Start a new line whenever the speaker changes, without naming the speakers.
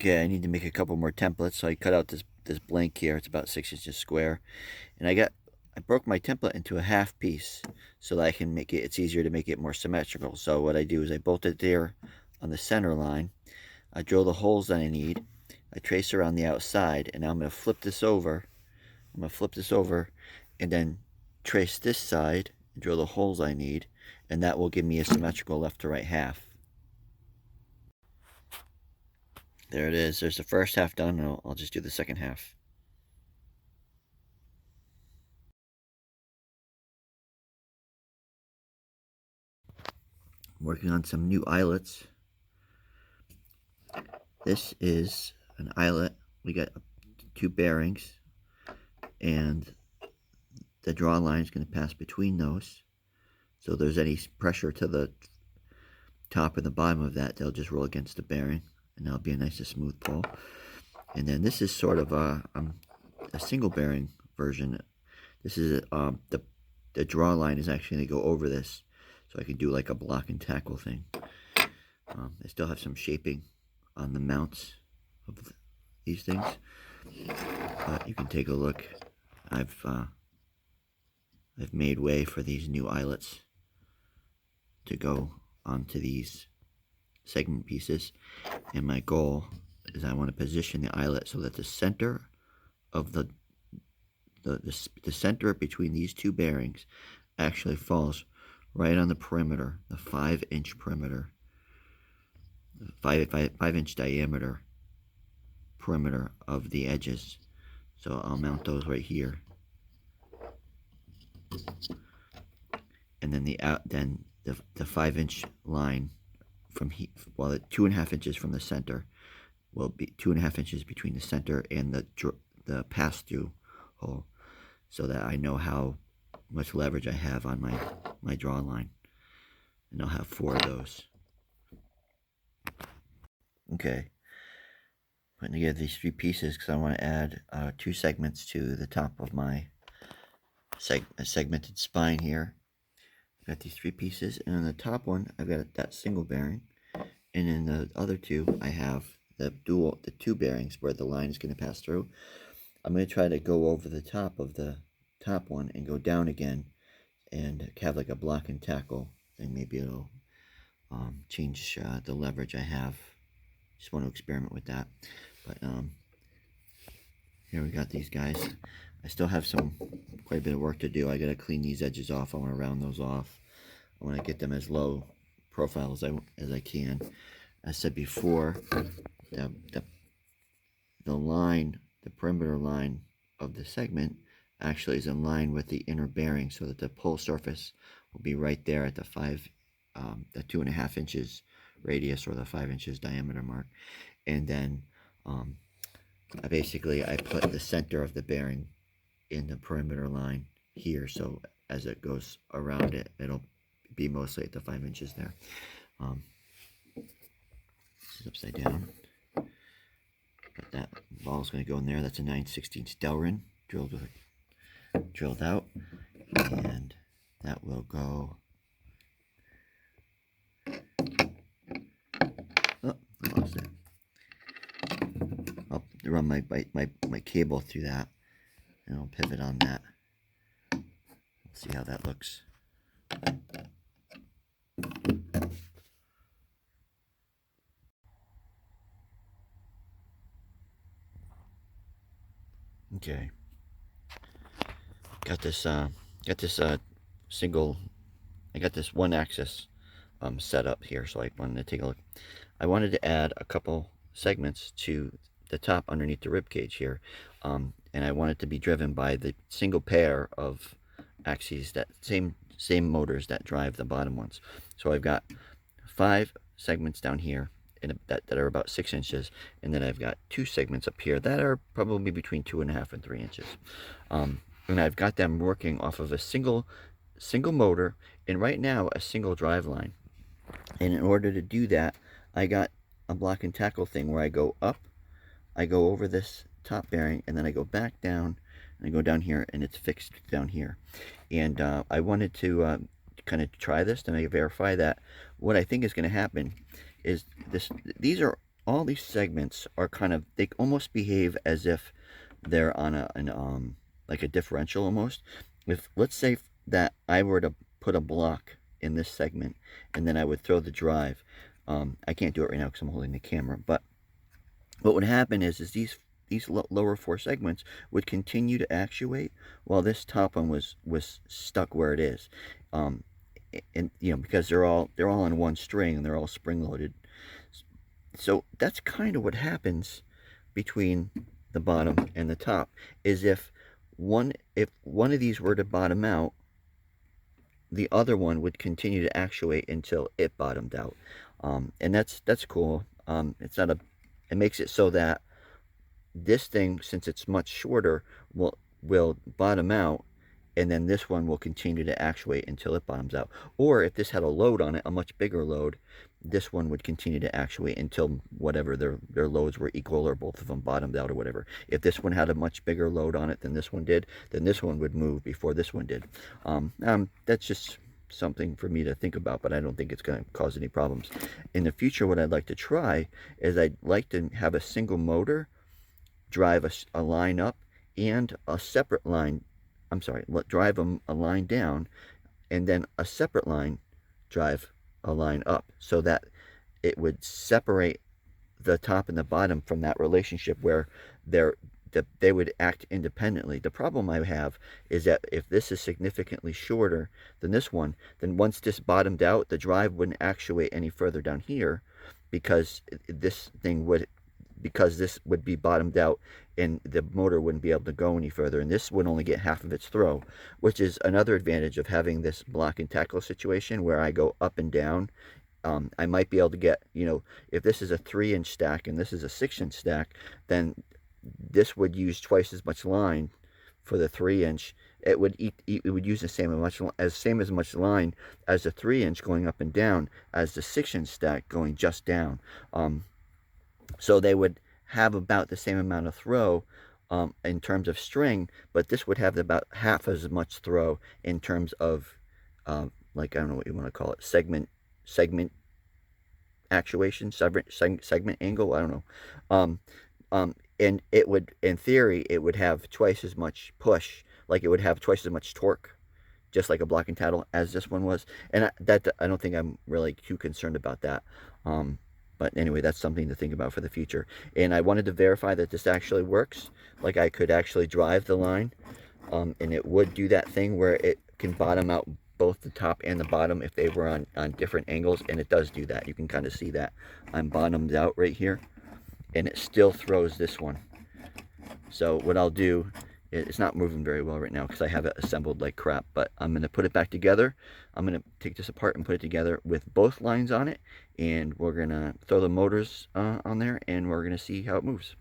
Okay, I need to make a couple more templates, so I cut out this blank here. It's about 6 inches square, and I broke my template into a half piece so that I can make it. It's easier to make it more symmetrical. So what I do is I bolt it there on the center line. I drill the holes that I need. I trace around the outside, and now I'm going to flip this over. I'm going to flip this over, and then trace this side and drill the holes I need, and that will give me a symmetrical left to right half. There it is. There's the first half done, and I'll just do the second half. I'm working on some new eyelets. This is an eyelet. We got 2 bearings, and the draw line is going to pass between those. So if there's any pressure to the top and the bottom of that, they'll just roll against the bearing, and that'll be a nice and smooth pull. And then this is sort of a single bearing version. This is the draw line is actually going to go over this, so I can do like a block and tackle thing. I still have some shaping on the mounts of these things, but you can take a look. I've made way for these new eyelets to go onto these segment pieces, and my goal is I want to position the eyelet so that the center of the center between these 2 bearings actually falls right on the perimeter, the 5-inch perimeter, 5-inch diameter perimeter of the edges. So I'll mount those right here, and then the 5-inch line from here, well, the 2.5 inches from the center will be 2.5 inches between the center and the pass-through hole, so that I know how much leverage I have on my draw line, and I'll have 4 of those. Okay, putting together these 3 pieces because I want to add 2 segments to the top of my segmented spine here. I've got these 3 pieces, and on the top one I've got that single bearing, and in the other 2 I have the 2 bearings where the line is going to pass through. I'm going to try to go over the top of the top one and go down again and have like a block and tackle thing. Maybe it'll change the leverage I have. Just want to experiment with that. But here we got these guys. I still have quite a bit of work to do. I got to clean these edges off. I want to round those off. I want to get them as low profile as I can. As I said before, the line, the perimeter line of the segment actually is in line with the inner bearing, so that the pull surface will be right there at the 2.5 inches radius, or the 5 inches diameter mark. And then I put the center of the bearing in the perimeter line here, so as it goes around it, it'll be mostly at the 5 inches there. This is upside down. But that ball is going to go in there. That's a 9/16 Delrin drilled out, and that will go. Oh, I lost it. I'll run my cable through that, and I'll pivot on that. See how that looks. Okay. Got this single. I got this 1-axis set up here, so I wanted to take a look. I wanted to add a couple segments to the top underneath the rib cage here, and I want it to be driven by the single pair of axes, that same motors that drive the bottom ones. So I've got 5 segments down here that are about 6 inches, and then I've got 2 segments up here that are probably between 2.5 and 3 inches. And I've got them working off of a single motor, and right now a single drive line. And in order to do that, I got a block and tackle thing where I go up, I go over this top bearing, and then I go back down, and I go down here, and it's fixed down here. And I wanted to kind of try this to verify that what I think is going to happen is these are all these segments are kind of, they almost behave as if they're on like a differential almost. If, let's say that I were to put a block in this segment and then I would throw the drive. I can't do it right now because I'm holding the camera, but what would happen is these lower four segments would continue to actuate while this top one was stuck where it is. And you know, because they're all on one string and they're all spring loaded. So that's kind of what happens between the bottom and the top, is if one of these were to bottom out, the other one would continue to actuate until it bottomed out. And that's cool. It's not a, it makes it so that this thing, since it's much shorter, will bottom out, and then this one will continue to actuate until it bottoms out. Or if this had a load on it, a much bigger load, this one would continue to actuate until whatever their loads were equal, or both of them bottomed out, or whatever. If this one had a much bigger load on it than this one did, then this one would move before this one did. That's just something for me to think about, but I don't think it's going to cause any problems. In the future, what I'd like to try is I'd like to have a single motor drive a line up and a separate line, I'm sorry, drive a line down, and then a separate line drive a line up, so that it would separate the top and the bottom from that relationship where they would act independently. The problem I have is that if this is significantly shorter than this one, then once this bottomed out, the drive wouldn't actuate any further down here, because this would be bottomed out and the motor wouldn't be able to go any further, and this would only get half of its throw, which is another advantage of having this block and tackle situation where I go up and down. I might be able to get, you know, if this is a 3-inch stack and this is a 6-inch stack, then this would use twice as much line for the 3-inch. It would use the same as much line as the 3-inch going up and down as the 6-inch stack going just down. So they would have about the same amount of throw in terms of string, but this would have about half as much throw in terms of, like, I don't know what you want to call it, segment actuation, segment angle, I don't know. And it would, in theory, it would have twice as much push, like it would have twice as much torque, just like a block and tackle, as this one was. And I don't think I'm really too concerned about that. But anyway, that's something to think about for the future. And I wanted to verify that this actually works. Like, I could actually drive the line, and it would do that thing where it can bottom out both the top and the bottom if they were on different angles, and it does do that. You can kind of see that I'm bottomed out right here, and it still throws this one. So what I'll do, it's not moving very well right now because I have it assembled like crap, but I'm going to put it back together. I'm going to take this apart and put it together with both lines on it, and we're going to throw the motors on there, and we're going to see how it moves.